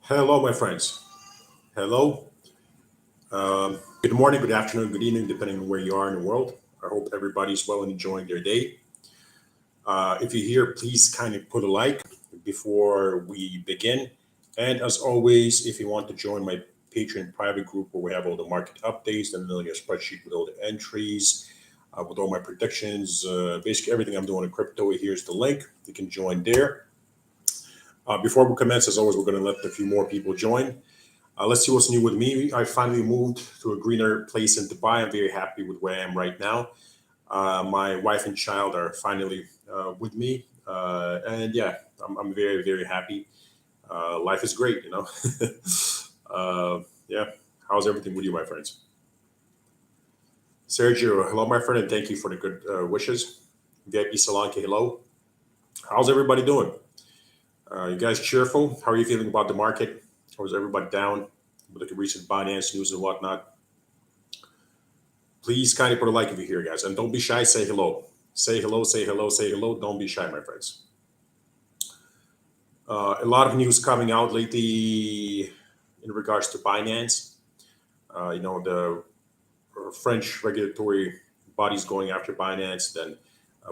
Hello, my friends. Hello. Good morning, good afternoon, good evening, depending on where you are in the world. I hope everybody's well and enjoying their day. If you're here, please kind of put a like before we begin. And as always, if you want to join my Patreon private group where we have all the market updates, the million spreadsheet with all the entries, with all my predictions, basically everything I'm doing in crypto, here's the link. You can join there. Before we commence, as always, we're going to let a few more people join. Let's see what's new with me. I finally moved to a greener place in Dubai. I'm very happy with where I am right now. My wife and child are finally with me. And yeah, I'm very, very happy. Life is great, you know. Yeah. How's everything with you, my friends? Sergio, hello, my friend, and thank you for the good wishes. VIP Solanke, hello. How's everybody doing? You guys cheerful? How are you feeling about the market? Or is everybody down with the recent Binance news and whatnot? Please kind of put a like if you're here, guys. And don't be shy, say hello. Say hello, say hello, say hello. Don't be shy, my friends. A lot of news coming out lately in regards to Binance. The French regulatory bodies going after Binance. Then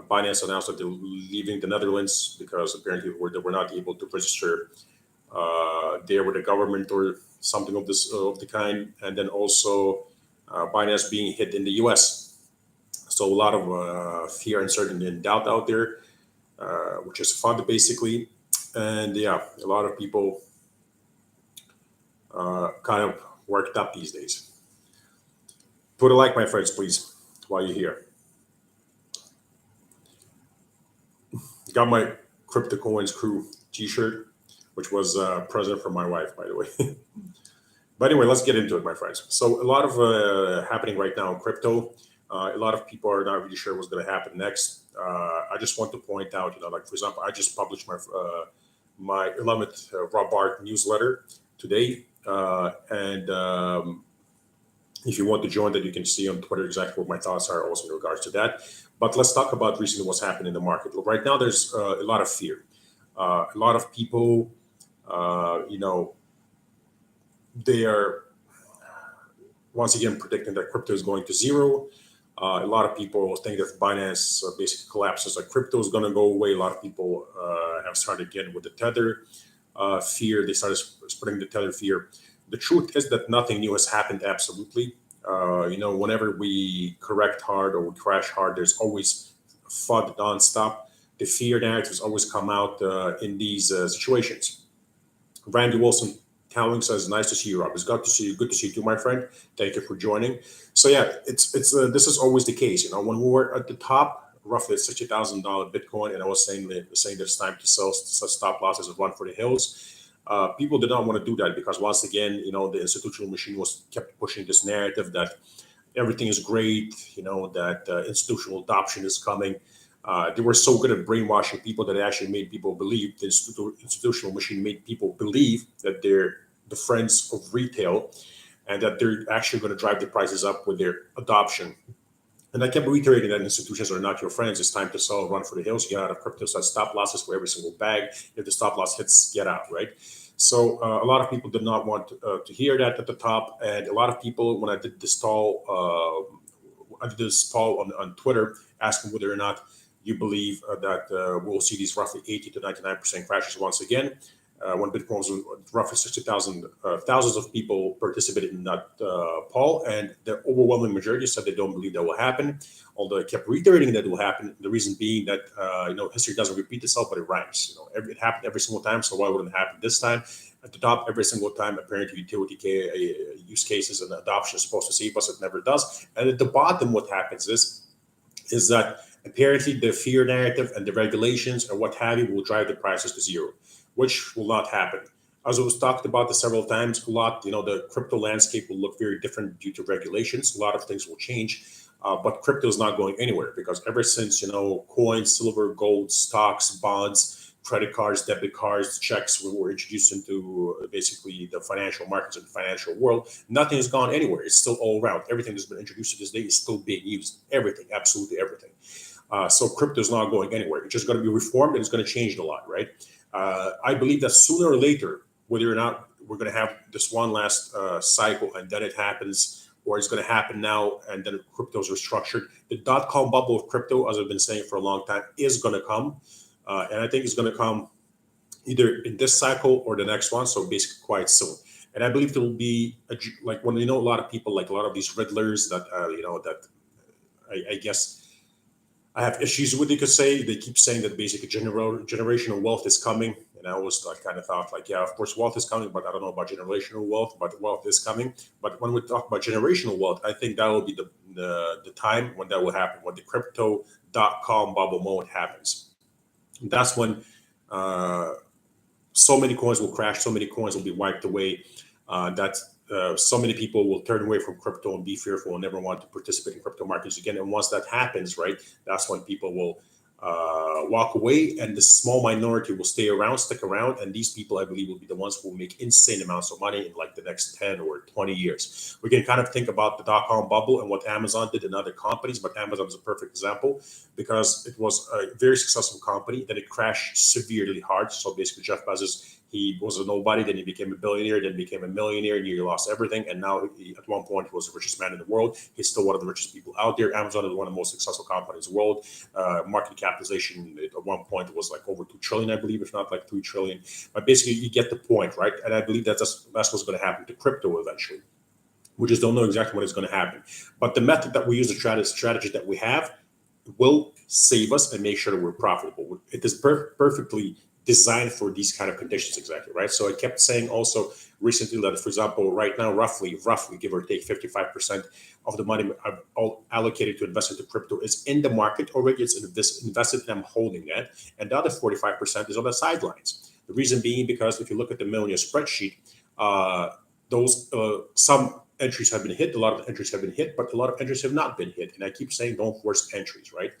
Binance announced that they're leaving the Netherlands because apparently they were not able to register there with the government or something of this of the kind. And then also Binance being hit in the U.S. So a lot of fear, uncertainty, and doubt out there, which is fun basically. And yeah, a lot of people kind of worked up these days. Put a like, my friends, please, while you're here. Got my Crypto Coins Crew T-shirt, which was a present from my wife, by the way. But anyway, let's get into it, my friends. So a lot of happening right now in crypto. A lot of people are not really sure what's going to happen next. I just want to point out, like for example, I just published my 11th Rob newsletter today, and if you want to join that, you can see on Twitter exactly what my thoughts are also in regards to that. But let's talk about recently what's happened in the market. Look, right now, there's a lot of fear. A lot of people, you know, they are once again predicting that crypto is going to zero. A lot of people think that Binance basically collapses, like crypto is going to go away. A lot of people have started getting with the tether fear. They started spreading the tether fear. The truth is that nothing new has happened. Absolutely, whenever we correct hard or we crash hard, there's always FUD nonstop. The fear narratives always come out in these situations. Randy Wilson Cowling says, "Nice to see you, Rob. It's good to see you. Good to see you too, my friend. Thank you for joining." So yeah, it's this is always the case. When we were at the top, roughly at $60,000 Bitcoin, and I was saying that it's time to sell stop losses and run for the hills. People did not want to do that because once again, the institutional machine was kept pushing this narrative that everything is great. That institutional adoption is coming. They were so good at brainwashing people that it actually made people believe the institutional machine made people believe that they're the friends of retail and that they're actually going to drive the prices up with their adoption. And I kept reiterating that institutions are not your friends. It's time to sell, run for the hills, get out of crypto, set stop losses for every single bag. If the stop loss hits, get out, right? So a lot of people did not want to hear that at the top. And a lot of people, when I did this I did this poll on Twitter asking whether or not you believe that we'll see these roughly 80 to 99% crashes once again. When Bitcoin was roughly 60,000, thousands of people participated in that poll, and the overwhelming majority said they don't believe that will happen. Although I kept reiterating that it will happen, the reason being that history doesn't repeat itself, but it rhymes. It happened every single time, so why wouldn't it happen this time? At the top, every single time, apparently utility use cases and adoption is supposed to save us. It never does. And at the bottom, what happens is that apparently the fear narrative and the regulations and what have you will drive the prices to zero, which will not happen. As it was talked about this several times, the crypto landscape will look very different due to regulations. A lot of things will change, but crypto is not going anywhere because ever since, coins, silver, gold, stocks, bonds, credit cards, debit cards, checks were introduced into basically the financial markets and the financial world, nothing has gone anywhere. It's still all around. Everything that's been introduced to this day is still being used. Everything, absolutely everything. So crypto is not going anywhere. It's just going to be reformed and it's going to change a lot, right? I believe that sooner or later, whether or not we're going to have this one last cycle, and then it happens, or it's going to happen now, and then cryptos are structured. The dot-com bubble of crypto, as I've been saying for a long time, is going to come, and I think it's going to come either in this cycle or the next one. So basically, quite soon. And I believe there will be like when a lot of people, like a lot of these riddlers that that I guess I have issues with. You could say they keep saying that basically generational wealth is coming, and I always like kind of thought like, yeah, of course wealth is coming, but I don't know about generational wealth. But wealth is coming. But when we talk about generational wealth, I think that will be the time when that will happen, when the crypto.com bubble moment happens. And that's when so many coins will crash, so many coins will be wiped away. That so many people will turn away from crypto and be fearful and never want to participate in crypto markets again. And once that happens, right, that's when people will walk away, and the small minority will stick around. And these people, I believe, will be the ones who will make insane amounts of money in like the next 10 or 20 years. We can kind of think about the dot-com bubble and what Amazon did and other companies, but Amazon is a perfect example because it was a very successful company. Then it crashed severely hard. So basically, Jeff Bezos, he was a nobody, then he became a billionaire, then became a millionaire, and he lost everything. And now, at one point, he was the richest man in the world. He's still one of the richest people out there. Amazon is one of the most successful companies in the world. Market capitalization at one point was like over 2 trillion, I believe, if not like 3 trillion. But basically, you get the point, right? And I believe that's what's going to happen to crypto eventually. We just don't know exactly what is going to happen. But the method that we use, the strategy that we have, will save us and make sure that we're profitable. It is perfectly designed for these kind of conditions, exactly, right? So I kept saying also recently that, for example, right now, roughly, give or take, 55% of the money I've allocated to invest into crypto is in the market already. It's invested, and I'm holding that. And the other 45% is on the sidelines. The reason being because if you look at the Millionaire spreadsheet, some entries have been hit, a lot of entries have been hit, but a lot of entries have not been hit. And I keep saying don't force entries, right?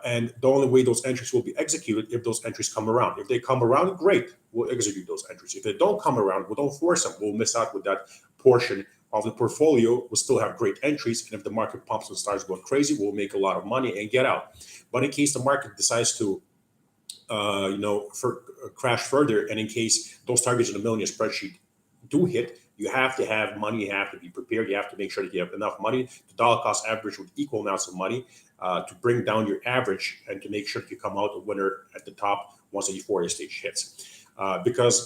And the only way those entries will be executed if those entries come around. If they come around, great, we'll execute those entries. If they don't come around, we don't force them. We'll miss out with that portion of the portfolio. We'll still have great entries, and if the market pumps and starts going crazy, we'll make a lot of money and get out. But in case the market decides to crash further, and in case those targets in the Millionaire spreadsheet do hit, you have to have money, you have to be prepared, you have to make sure that you have enough money to dollar cost average with equal amounts of money to bring down your average and to make sure that you come out a winner at the top once the euphoria stage hits. Because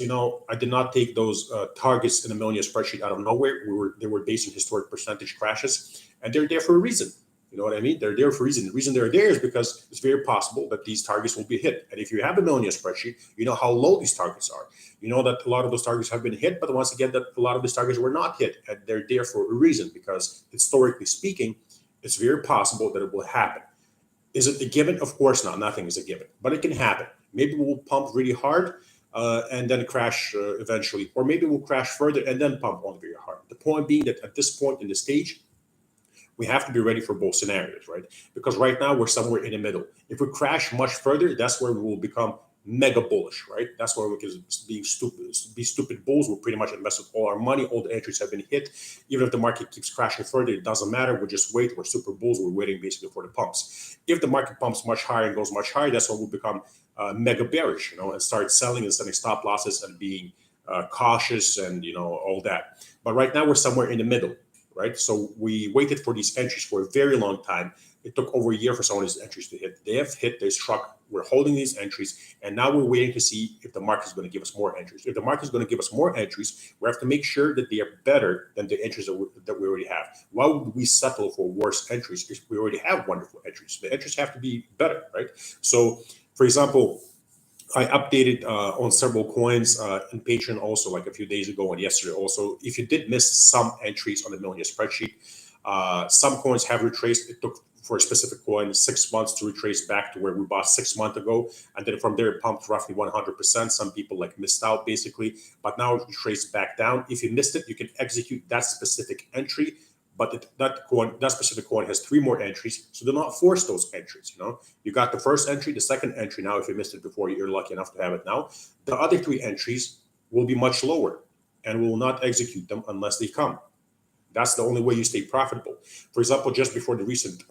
I did not take those targets in the Millionaire spreadsheet out of nowhere. They were based on historic percentage crashes, and they're there for a reason. You know what I mean? They're there for a reason. The reason they're there is because it's very possible that these targets will be hit. And if you have a Millionaire spreadsheet, you know how low these targets are. You know that a lot of those targets have been hit, but once again, that a lot of these targets were not hit. And they're there for a reason because historically speaking, it's very possible that it will happen. Is it a given? Of course not. Nothing is a given, but it can happen. Maybe we'll pump really hard and then crash eventually, or maybe we'll crash further and then pump on very hard. The point being that at this point in the stage, we have to be ready for both scenarios, right? Because right now we're somewhere in the middle. If we crash much further, that's where we will become mega bullish, right? That's where we can be stupid bulls. We'll pretty much invested all our money. All the entries have been hit. Even if the market keeps crashing further, it doesn't matter. We just wait. We're super bulls. We're waiting basically for the pumps. If the market pumps much higher and goes much higher, that's when we'll become mega bearish, and start selling and setting stop losses and being cautious and all that. But right now we're somewhere in the middle. Right, so we waited for these entries for a very long time. It took over a year for some of these entries to hit. They have hit, they struck. We're holding these entries, and now we're waiting to see if the market is going to give us more entries. If the market is going to give us more entries, we have to make sure that they are better than the entries that we already have. Why would we settle for worse entries if we already have wonderful entries? The entries have to be better, right? So, for example, I updated on several coins in Patreon also, like a few days ago and yesterday also. If you did miss some entries on the Millionaire spreadsheet, some coins have retraced. It took for a specific coin 6 months to retrace back to where we bought 6 months ago, and then from there it pumped roughly 100%. Some people missed out basically, but now it retraced back down. If you missed it, you can execute that specific entry. But that specific coin has 3 more entries, so do not force those entries. You got the first entry, the second entry. Now, if you missed it before, you're lucky enough to have it now. The other 3 entries will be much lower, and we will not execute them unless they come. That's the only way you stay profitable. For example, just before the recent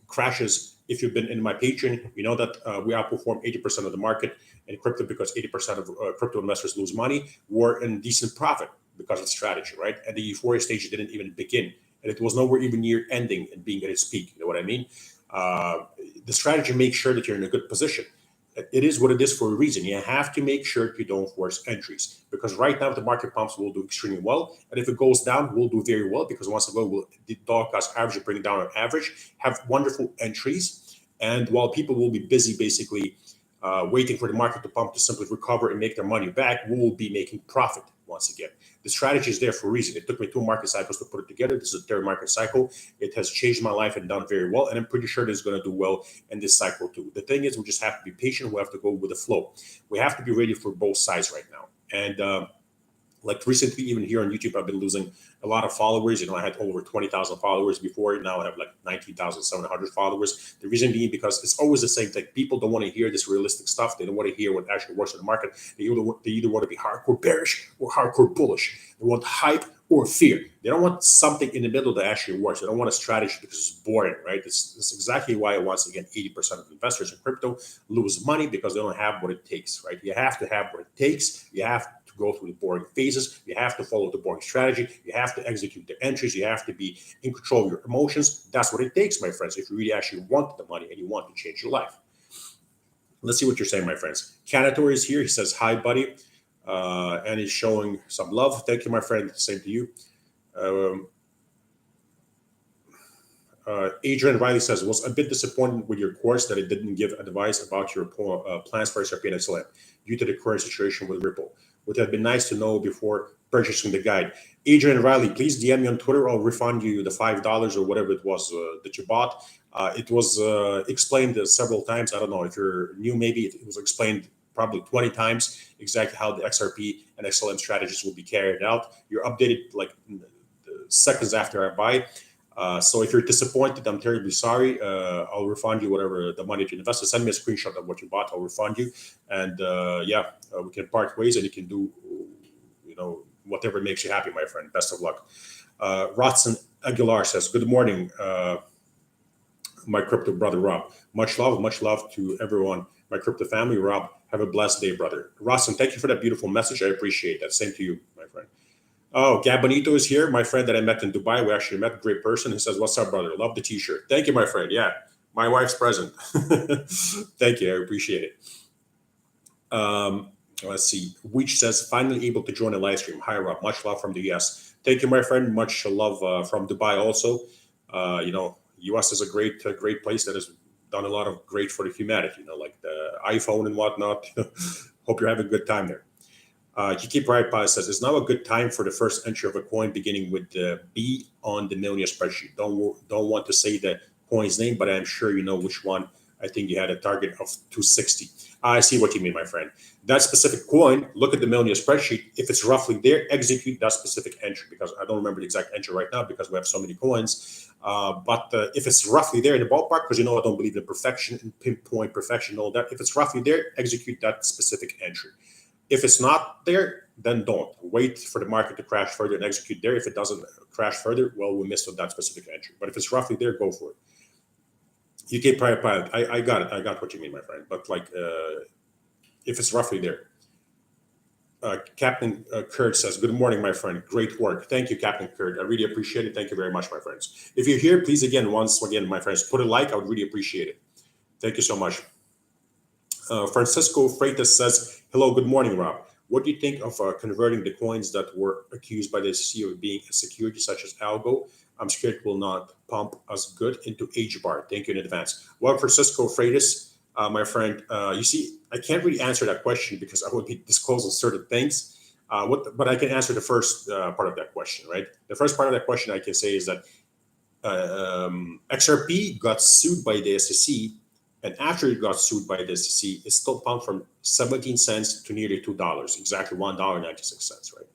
crashes If you've been in my Patreon, you know that we outperform 80% of the market in crypto because 80% of crypto investors lose money. We're in decent profit because of strategy, right? And the euphoria stage didn't even begin, and it was nowhere even near ending and being at its peak. You know what I mean? The strategy makes sure that you're in a good position. It is what it is for a reason. You have to make sure you don't force entries, because right now, if the market pumps, will do extremely well, and if it goes down, we'll do very well, because once again, the dollar cost average will bring it down on average, have wonderful entries, and while people will be busy basically waiting for the market to pump to simply recover and make their money back, we will be making profit once again. The strategy is there for a reason. It took me 2 market cycles to put it together. This is the third market cycle. It has changed my life and done very well, and I'm pretty sure it's going to do well in this cycle too. The thing is, we just have to be patient. We have to go with the flow. We have to be ready for both sides right now. And like recently, even here on YouTube, I've been losing a lot of followers. I had over 20,000 followers before. Now I have like 19,700 followers. The reason being because it's always the same thing. People don't want to hear this realistic stuff. They don't want to hear what actually works in the market. They either want to be hardcore bearish or hardcore bullish. They want hype or fear. They don't want something in the middle that actually works. They don't want a strategy because it's boring, right? It's exactly why, once again, 80% of investors in crypto lose money, because they don't have what it takes, right? You have to have what it takes. You have to go through the boring phases. You have to follow the boring strategy. You have to execute the entries. You have to be in control of your emotions. That's what it takes, my friends, if you really actually want the money and you want to change your life. Let's see what you're saying, my friends. Canator is here. He says, hi, buddy. And he's showing some love. Thank you, my friend. Same to you. Adrian Riley says, was a bit disappointed with your course that it didn't give advice about your plans for SRP and XLM due to the current situation with Ripple. Would have been nice to know before purchasing the guide. Adrian Riley, please DM me on Twitter. I'll refund you the $5 or whatever it was that you bought. It was explained several times. I don't know if you're new, maybe it was explained probably 20 times exactly how the XRP and XLM strategies will be carried out. You're updated like seconds after I buy. So if you're disappointed, I'm terribly sorry. I'll refund you whatever the money that you invested. Send me a screenshot of what you bought. I'll refund you. And we can part ways, and you can do, whatever makes you happy, my friend. Best of luck. Rodson Aguilar says, good morning, my crypto brother, Rob. Much love to everyone, my crypto family. Rob, have a blessed day, brother. Rodson, thank you for that beautiful message. I appreciate that. Same to you, my friend. Oh, Gabonito is here, my friend that I met in Dubai. We actually met. Great person. He says, what's up, brother? Love the t-shirt. Thank you, my friend. Yeah, my wife's present. Thank you. I appreciate it. Let's see. Which says, finally able to join a live stream. Hi, Rob. Much love from the US. Thank you, my friend. Much love from Dubai also. US is a great place that has done a lot of great for the humanity, like the iPhone and whatnot. Hope you're having a good time there. Kiki Pride says, it's now a good time for the first entry of a coin beginning with the B on the millionaire spreadsheet. Don't want to say the coin's name, but I'm sure you know which one. I think you had a target of 260. I see what you mean, my friend. That specific coin, look at the millionaire spreadsheet. If it's roughly there, execute that specific entry, because I don't remember the exact entry right now because we have so many coins. But if it's roughly there in the ballpark, because I don't believe in perfection and pinpoint perfection and all that. If it's roughly there, execute that specific entry. If it's not there, then don't. Wait for the market to crash further and execute there. If it doesn't crash further, well, we missed on that specific entry. But if it's roughly there, go for it. UK private pilot, I got it. I got what you mean, my friend. But if it's roughly there. Captain Kurt says, good morning, my friend. Great work. Thank you, Captain Kurt. I really appreciate it. Thank you very much, my friends. If you're here, please, once again, my friends, put a like. I would really appreciate it. Thank you so much. Francisco Freitas says, hello, good morning, Rob. What do you think of converting the coins that were accused by the SEC of being a security, such as Algo? I'm scared it will not pump us good into HBAR. Thank you in advance. Well, Francisco Freitas, my friend, you see, I can't really answer that question because I would be disclosing certain things. But I can answer the first part of that question, right? The first part of that question I can say is that XRP got sued by the SEC. And after it got sued by the SEC, it still pumped from 17 cents to nearly $2, exactly $1.96, right?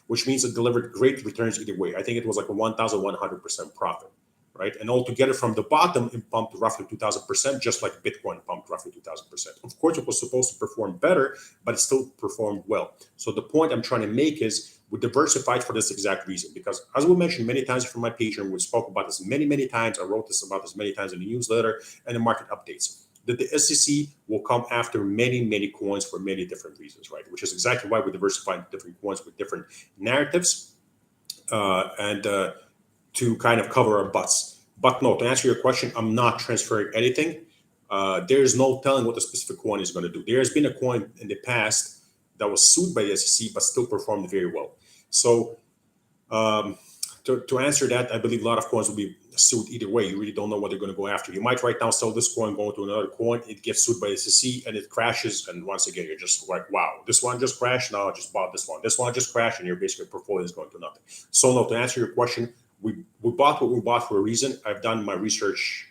Which means it delivered great returns either way. I think it was like a 1,100% profit, right? And altogether from the bottom, it pumped roughly 2,000%, just like Bitcoin pumped roughly 2,000%. Of course, it was supposed to perform better, but it still performed well. So the point I'm trying to make is We diversified for this exact reason, because as we mentioned many times from my page, and we spoke about this many times, I wrote this about this many times in the newsletter and the market updates, that the SEC will come after many coins for many different reasons, right? Which is exactly why we diversify into different coins with different narratives, and to kind of cover our butts. But no, to answer your question, I'm not transferring anything. There is no telling what a specific coin is going to do. There has been a coin in the past that was sued by the SEC but still performed very well. So um, to answer that, I believe a lot of coins will be sued either way. You really don't know what they're going to go after. You might right now sell this coin, go to another coin, it gets sued by the SEC and it crashes. And once again, you're just like, wow, this one just crashed. Now I just bought this one. This one just crashed, and your basically portfolio is going to nothing. So no, to answer your question, we bought what we bought for a reason. I've done my research.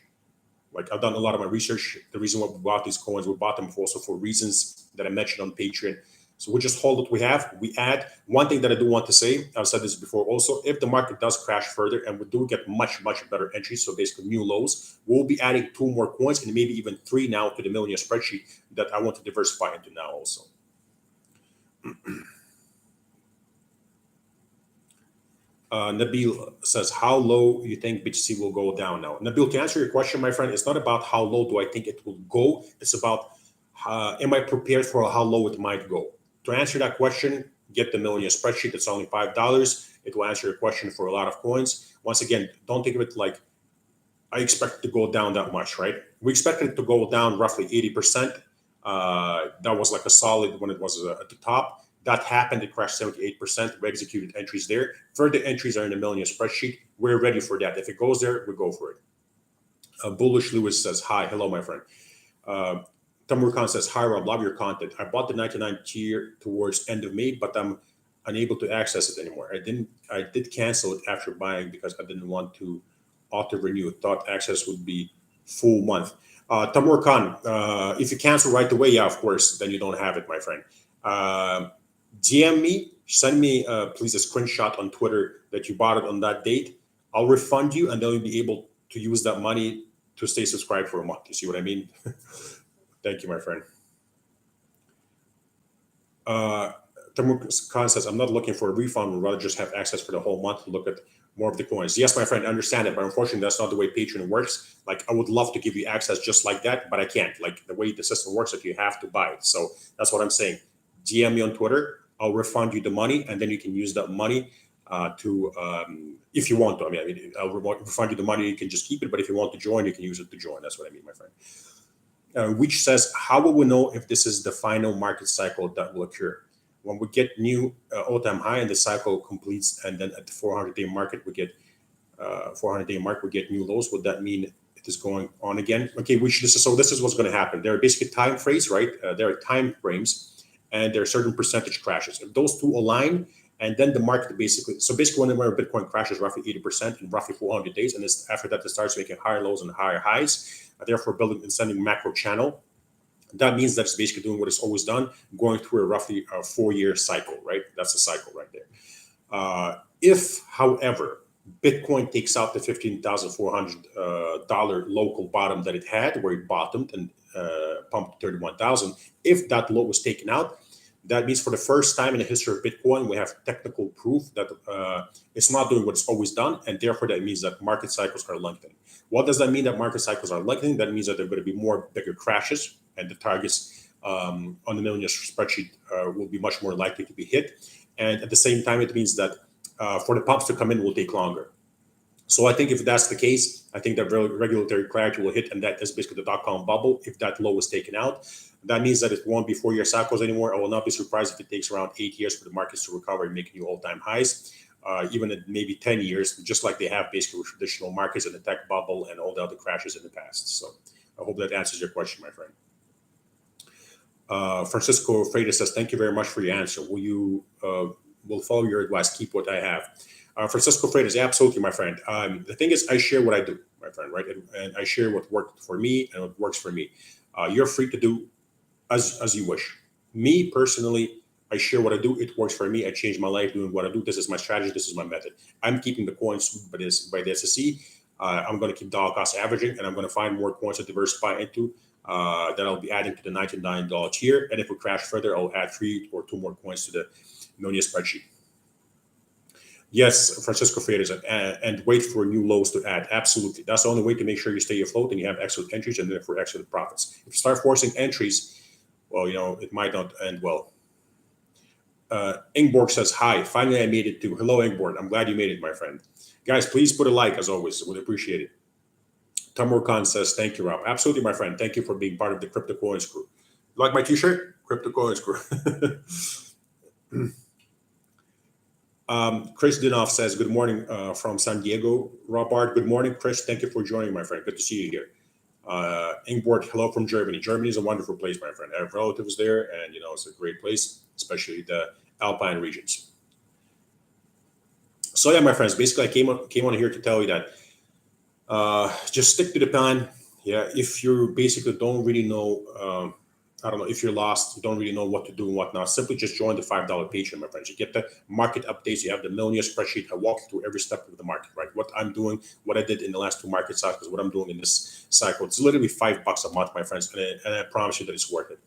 Like, I've done a lot of my research. The reason why we bought these coins, we bought them also for reasons that I mentioned on Patreon. So we just hold what we have. We add. One thing that I do want to say, I've said this before also, if the market does crash further and we do get much better entries, so basically new lows, we'll be adding 2 more coins and maybe even 3 now to the millionaire spreadsheet that I want to diversify into now also. Nabil says, how low you think BTC will go down now? Nabil, to answer your question, my friend, it's not about how low do I think it will go. It's about am I prepared for how low it might go? To answer that question, get the millionaire spreadsheet. It's only $5. It will answer your question for a lot of coins. Once again, don't think of it like I expect it to go down that much, right? We expected it to go down roughly 80%. That was like a solid when it was at the top. That happened. It crashed 78%. We executed entries there. Further entries are in the millionaire spreadsheet. We're ready for that. If it goes there, we go for it. Bullish Lewis says, hi. Hello, my friend. Tamur Khan says, hi, Rob. Love your content. I bought the 99 tier towards end of May, but I'm unable to access it anymore. I did cancel it after buying because I didn't want to auto renew. Thought access would be full month. Tamur Khan, if you cancel right away, yeah, of course, then you don't have it, my friend. DM me, send me please a screenshot on Twitter that you bought it on that date. I'll refund you, and then you'll be able to use that money to stay subscribed for a month. You see what I mean? Thank you, my friend. Tamur Khan says, I'm not looking for a refund. We'd rather just have access for the whole month to look at more of the coins. Yes, my friend, I understand it, but unfortunately, that's not the way Patreon works. Like, I would love to give you access just like that, but I can't. Like, the way the system works, like, you have to buy it. So that's what I'm saying. DM me on Twitter. I'll refund you the money, and then you can use that money if you want to. I mean, I'll refund you the money. You can just keep it, but if you want to join, you can use it to join. That's what I mean, my friend. Which says, how will we know if this is the final market cycle that will occur? When we get new all-time high and the cycle completes, and then at the 400-day market, we get 400-day mark, we get new lows. Would that mean it is going on again? Okay, this is what's going to happen. There are basically time frames, right? There are time frames, and there are certain percentage crashes. If those two align, and then the market basically whenever Bitcoin crashes roughly 80% in roughly 400 days, and after that it starts making higher lows and higher highs, therefore building and sending macro channel. That means that it's basically doing what it's always done, going through a roughly 4-year cycle, right? That's a cycle right there. If, however, Bitcoin takes out the $15,400 local bottom that it had, where it bottomed and pumped 31,000, if that low was taken out, that means for the first time in the history of Bitcoin, we have technical proof that it's not doing what it's always done, and therefore that means that market cycles are lengthening. What does that mean that market cycles are lengthening? That means that there are going to be more bigger crashes, and the targets on the millionaire spreadsheet will be much more likely to be hit. And at the same time, it means that for the pumps to come in will take longer. So I think if that's the case, I think that regulatory clarity will hit, and that is basically the dot-com bubble. If that low is taken out, that means that it won't be 4-year cycles anymore. I will not be surprised if it takes around 8 years for the markets to recover and make new all-time highs, even at maybe 10 years, just like they have basically with traditional markets and the tech bubble and all the other crashes in the past. So I hope that answers your question, my friend. Francisco Freitas says, thank you very much for your answer. Will follow your advice, keep what I have. Francisco Freitas, absolutely, my friend. The thing is, I share what I do, my friend, right? And I share what worked for me and what works for me. You're free to do as you wish. Me, personally, I share what I do. It works for me. I changed my life doing what I do. This is my strategy. This is my method. I'm keeping the coins by the SEC. I'm going to keep dollar cost averaging, and I'm going to find more coins to diversify into that I'll be adding to the $99 tier. And if we crash further, I'll add 3 or 2 more coins to the millionaire spreadsheet. Yes, Francisco Freitas, and wait for new lows to add. Absolutely. That's the only way to make sure you stay afloat and you have excellent entries and therefore excellent profits. If you start forcing entries, well, it might not end well. Ingborg says, hi, finally I made it too. Hello, Ingborg. I'm glad you made it, my friend. Guys, please put a like as always. Would appreciate it. Tamur Khan says, thank you, Rob. Absolutely, my friend. Thank you for being part of the Crypto Coins crew. Like my t-shirt? Crypto Coins crew. Chris Dinoff says, good morning from San Diego. Robert, good morning. Chris, thank you for joining, my friend. Good to see you here. Ingborg, hello from Germany. Germany is a wonderful place, my friend. I have relatives there, and it's a great place, especially the Alpine regions. So yeah, my friends, basically I came on here to tell you that just stick to the plan. Yeah, if you basically don't really know, I don't know, if you're lost, you don't really know what to do and whatnot, simply just join the $5 Patreon, my friends. You get the market updates, you have the millionaire spreadsheet. I walk you through every step of the market, right? What I'm doing, what I did in the last two market cycles, what I'm doing in this cycle. It's literally $5 a month, my friends, and I promise you that it's worth it.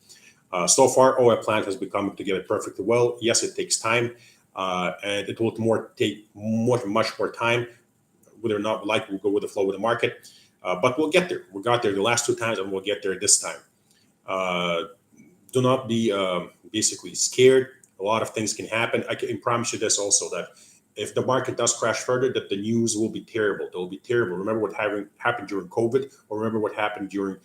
So far, all I planned has become to get it perfectly well. Yes, it takes time, and it will take much more time. Whether or not we'll go with the flow of the market, but we'll get there. We got there the last two times, and we'll get there this time. Do not be basically scared. A lot of things can happen. I can promise you this also, that if the market does crash further, that the news will be terrible. They'll be terrible. Remember what happened during COVID, or remember what happened during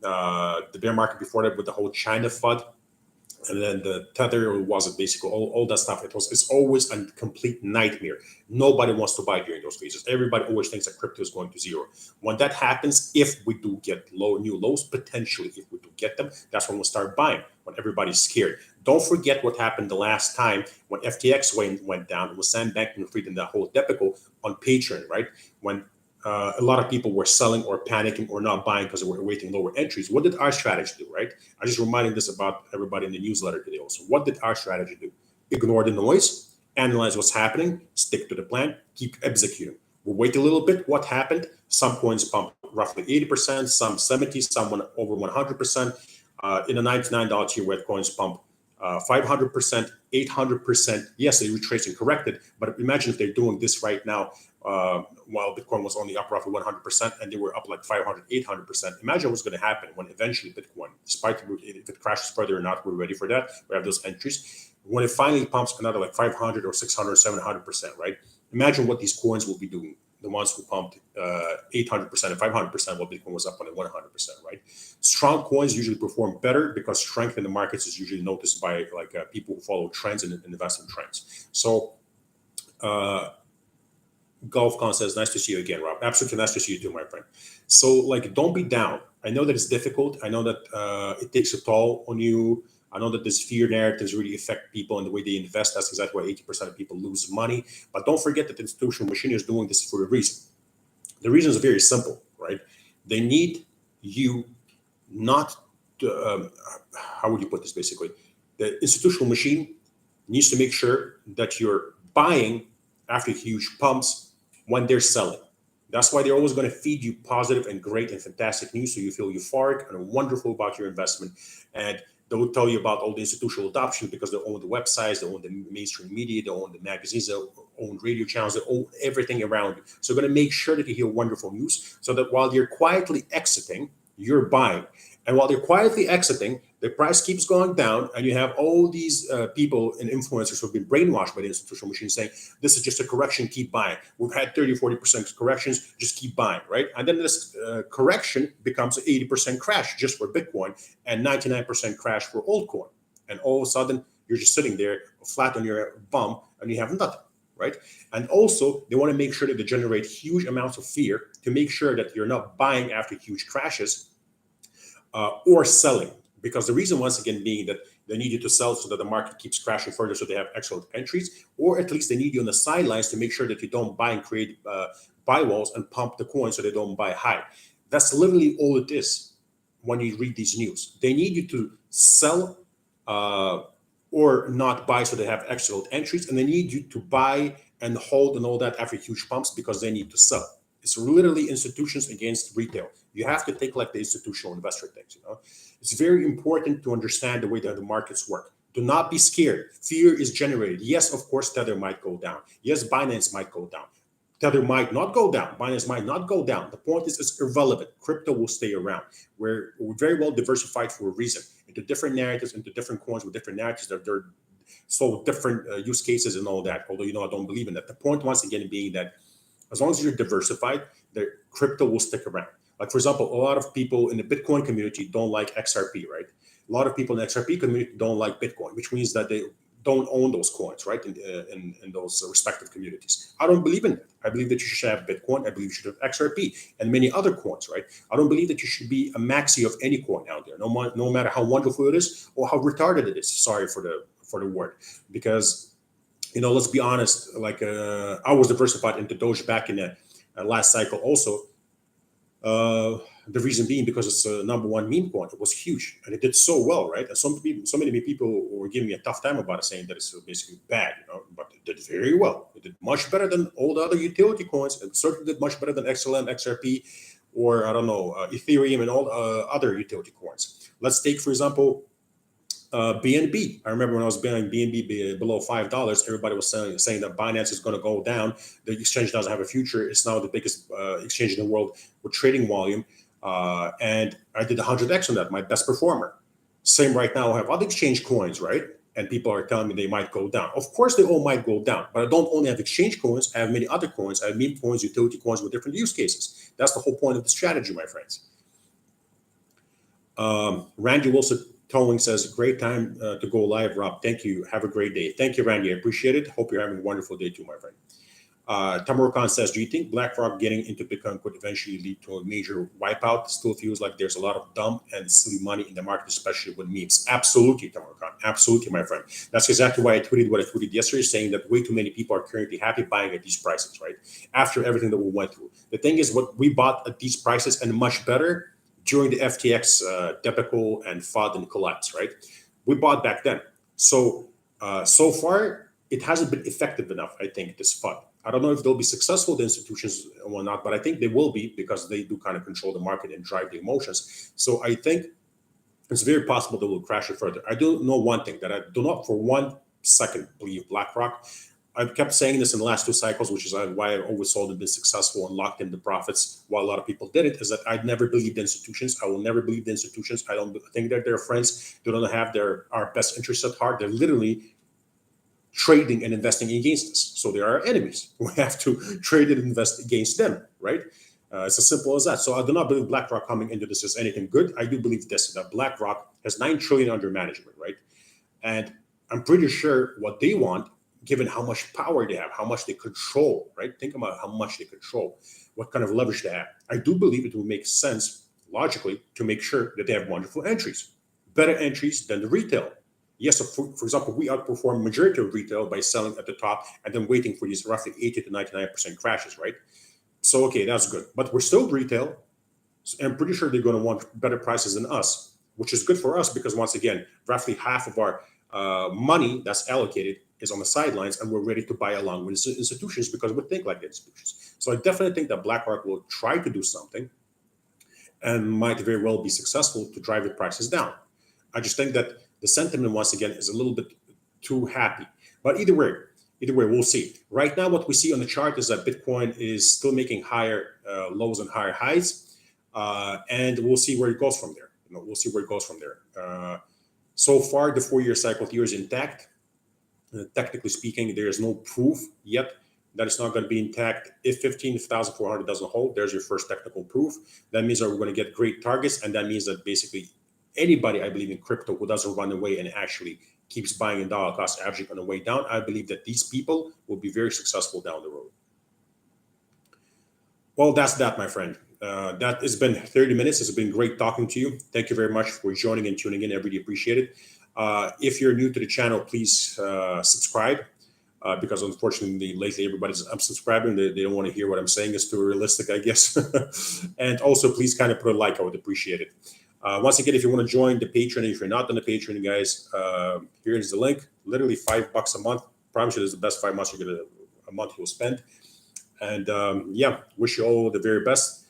the bear market before that with the whole China FUD, and then the tether was basically all that stuff. It's always a complete nightmare. Nobody wants to buy during those phases. Everybody always thinks that crypto is going to zero. When that happens, if we do get new lows, potentially if we do get them, that's when we'll start buying, when everybody's scared. Don't forget what happened the last time when FTX went down. It was Sam Bankman-Fried and that whole debacle on Patreon, right? When a lot of people were selling or panicking or not buying because they were awaiting lower entries. What did our strategy do, right? I just reminding this about everybody in the newsletter today also. What did our strategy do? Ignore the noise, analyze what's happening, stick to the plan, keep executing. We'll wait a little bit. What happened? Some coins pumped roughly 80%, some 70, some went over 100%. In a $99 tier, we had coins pump 500%, 800%. Yes, they retraced and corrected, but imagine if they're doing this right now while Bitcoin was only up roughly 100% and they were up like 500, 800%. Imagine what's going to happen when eventually Bitcoin, despite if it crashes further or not, we're ready for that. We have those entries. When it finally pumps another like 500 or 600, 700%, right? Imagine what these coins will be doing. The ones who pumped 800% and 500% while Bitcoin was up on 100%, right? Strong coins usually perform better because strength in the markets is usually noticed by people who follow trends and invest in trends. So, GolfCon says, nice to see you again, Rob. Absolutely nice to see you too, my friend. So, don't be down. I know that it's difficult. I know that it takes a toll on you. I know that these fear narratives really affect people and the way they invest. That's exactly why 80% of people lose money. But don't forget that the institutional machine is doing this for a reason. The reason is very simple, right? They need you not to, how would you put this basically? The institutional machine needs to make sure that you're buying after huge pumps when they're selling. That's why they're always going to feed you positive and great and fantastic news so you feel euphoric and wonderful about your investment. And they will tell you about all the institutional adoption because they own the websites, they own the mainstream media, they own the magazines, they own radio channels, they own everything around you. So they're going to make sure that you hear wonderful news so that while you're quietly exiting, you're buying. And while they're quietly exiting, the price keeps going down, and you have all these people and influencers who have been brainwashed by the institutional machine saying, this is just a correction, keep buying. We've had 30, 40% corrections, just keep buying, right? And then this correction becomes an 80% crash just for Bitcoin and 99% crash for altcoin. And all of a sudden, you're just sitting there flat on your bum and you have nothing, right? And also, they want to make sure that they generate huge amounts of fear to make sure that you're not buying after huge crashes or selling. Because the reason, once again, being that they need you to sell so that the market keeps crashing further so they have excellent entries, or at least they need you on the sidelines to make sure that you don't buy and create buy walls and pump the coin so they don't buy high. That's literally all it is when you read these news. They need you to sell or not buy so they have excellent entries, and they need you to buy and hold and all that after huge pumps because they need to sell. It's literally institutions against retail. You have to take like the institutional investor things, It's very important to understand the way that the markets work. Do not be scared. Fear is generated. Yes, of course, Tether might go down. Yes, Binance might go down. Tether might not go down. Binance might not go down. The point is, it's irrelevant. Crypto will stay around. We're very well diversified for a reason, into different narratives, into different coins with different narratives. They're so different use cases and all that. Although I don't believe in that. The point, once again, being that as long as you're diversified, the crypto will stick around. Like, for example, a lot of people in the Bitcoin community don't like XRP, right? A lot of people in the XRP community don't like Bitcoin, which means that they don't own those coins, right? In those respective communities. I don't believe in that. I believe that you should have Bitcoin. I believe you should have XRP and many other coins, right? I don't believe that you should be a maxi of any coin out there, no matter how wonderful it is or how retarded it is. Sorry for the word, because let's be honest. Like, I was diversified into Doge back in the last cycle, also. The reason being because it's a number one meme coin. It was huge and it did so well, right? And so many people were giving me a tough time about it, saying that it's basically bad, but it did very well. It did much better than all the other utility coins. It certainly did much better than XLM, XRP, or I don't know, Ethereum and all other utility coins. Let's take, for example, BNB. I remember when I was buying BNB below $5, everybody was saying that Binance is going to go down. The exchange doesn't have a future. It's now the biggest exchange in the world with trading volume. And I did 100x on that, my best performer. Same right now, I have other exchange coins, right? And people are telling me they might go down. Of course, they all might go down, but I don't only have exchange coins. I have many other coins. I have meme coins, utility coins with different use cases. That's the whole point of the strategy, my friends. Randy Wilson Towing says, great time to go live, Rob. Thank you. Have a great day. Thank you, Randy. I appreciate it. Hope you're having a wonderful day too, my friend. Tamar Khan says, do you think BlackRock getting into Bitcoin could eventually lead to a major wipeout? Still feels like there's a lot of dumb and silly money in the market, especially with memes. Absolutely, Tamar Khan. Absolutely, my friend. That's exactly why I tweeted what I tweeted yesterday, saying that way too many people are currently happy buying at these prices, right? After everything that we went through. The thing is, what we bought at these prices and much better during the FTX debacle and FUD and collapse, right? We bought back then. So far, it hasn't been effective enough, I think, this FUD. I don't know if they'll be successful, the institutions or not, but I think they will be because they do kind of control the market and drive the emotions. So I think it's very possible they will crash it further. I do know one thing, that I do not for 1 second believe BlackRock. I've kept saying this in the last 2 cycles, which is why I've always sold and been successful and locked in the profits while a lot of people did it, is that I never believed the institutions. I will never believe the institutions. I don't think that they're friends. They don't have our best interests at heart. They're literally trading and investing against us. So they are our enemies. We have to trade and invest against them, right? It's as simple as that. So I do not believe BlackRock coming into this is anything good. I do believe this, that BlackRock has $9 trillion under management, right? And I'm pretty sure what they want, given how much power they have, how much they control, right? Think about how much they control, what kind of leverage they have. I do believe it will make sense, logically, to make sure that they have wonderful entries, better entries than the retail. Yes, so for example, we outperform majority of retail by selling at the top and then waiting for these roughly 80 to 99% crashes, right? So, okay, that's good. But we're still retail. And I'm pretty sure they're going to want better prices than us, which is good for us because, once again, roughly half of our money that's allocated is on the sidelines, and we're ready to buy along with institutions because we think like the institutions. So I definitely think that BlackRock will try to do something and might very well be successful to drive the prices down. I just think that the sentiment, once again, is a little bit too happy. But either way, we'll see. Right now, what we see on the chart is that Bitcoin is still making higher lows and higher highs, and we'll see where it goes from there. We'll see where it goes from there. So far, the 4-year cycle here is intact. Technically speaking, there is no proof yet that it's not going to be intact. If 15,400 doesn't hold, there's your first technical proof. That means that we're going to get great targets, and that means that basically anybody, I believe, in crypto who doesn't run away and actually keeps buying in dollar cost averaging on the way down, I believe that these people will be very successful down the road. Well, that's that, my friend. That has been 30 minutes. It's been great talking to you. Thank you very much for joining and tuning in. I really appreciate it. If you're new to the channel, please subscribe. Because unfortunately, lately everybody's unsubscribing. They don't want to hear what I'm saying. It's too realistic, I guess. And also, please kind of put a like. I would appreciate it. Once again, if you want to join the Patreon, if you're not on the Patreon, guys, here is the link. Literally $5 a month. Promise you, this is the best 5 months you're gonna a month you'll spend. And yeah, wish you all the very best.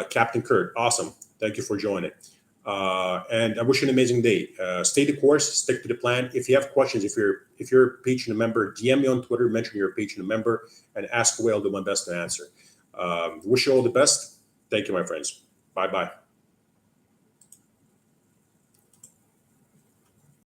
Captain Kurt, awesome. Thank you for joining. And I wish you an amazing day. Stay the course, stick to the plan. If you have questions, if you're a Patreon member, DM me on Twitter, mention you're a Patreon member, and ask away. I'll do my best to answer. Wish you all the best. Thank you, my friends. Bye-bye.